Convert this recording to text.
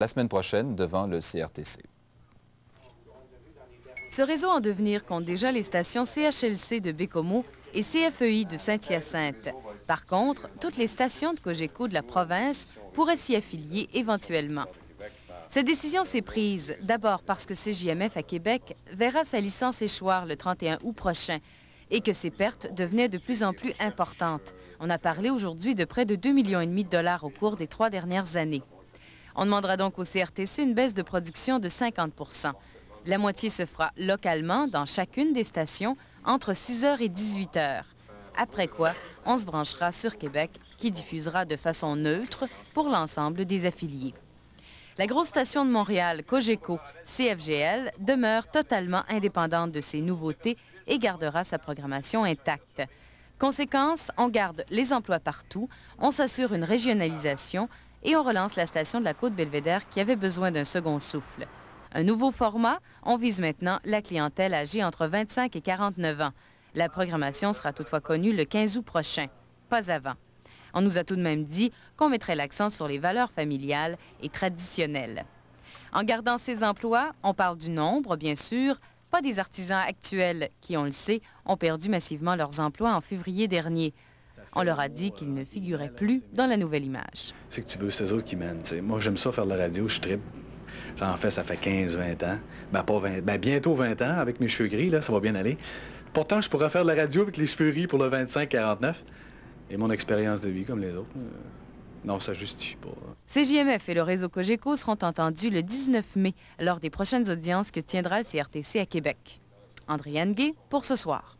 la semaine prochaine devant le CRTC. Ce réseau en devenir compte déjà les stations CHLC de Bécomo et CFEI de Saint-Hyacinthe. Par contre, toutes les stations de Cogeco de la province pourraient s'y affilier éventuellement. Cette décision s'est prise d'abord parce que CJMF à Québec verra sa licence échoir le 31 août prochain et que ses pertes devenaient de plus en plus importantes. On a parlé aujourd'hui de près de 2,5 millions de dollars au cours des 3 dernières années. On demandera donc au CRTC une baisse de production de 50 %. La moitié se fera localement dans chacune des stations entre 6 h et 18 h. Après quoi, on se branchera sur Québec qui diffusera de façon neutre pour l'ensemble des affiliés. La grosse station de Montréal, Cogeco, CFGL, demeure totalement indépendante de ces nouveautés et gardera sa programmation intacte. Conséquence, on garde les emplois partout, on s'assure une régionalisation et on relance la station de la Côte-Belvédère qui avait besoin d'un second souffle. Un nouveau format, on vise maintenant la clientèle âgée entre 25 et 49 ans. La programmation sera toutefois connue le 15 août prochain, pas avant. On nous a tout de même dit qu'on mettrait l'accent sur les valeurs familiales et traditionnelles. En gardant ces emplois, on parle du nombre, bien sûr, pas des artisans actuels qui, on le sait, ont perdu massivement leurs emplois en février dernier. On leur a dit qu'ils ne figuraient plus dans la nouvelle image. C'est que tu veux, c'est eux autres qui mènent. T'sais. Moi, j'aime ça faire de la radio, je tripe. J'en fais, ça fait 15-20 ans. Pas 20, bientôt 20 ans, avec mes cheveux gris, là, ça va bien aller. Pourtant, je pourrais faire de la radio avec les cheveux gris pour le 25-49. Et mon expérience de vie, comme les autres, non, ça justifie pas. CJMF et le réseau Cogeco seront entendus le 19 mai lors des prochaines audiences que tiendra le CRTC à Québec. Andréane Gay pour Ce Soir.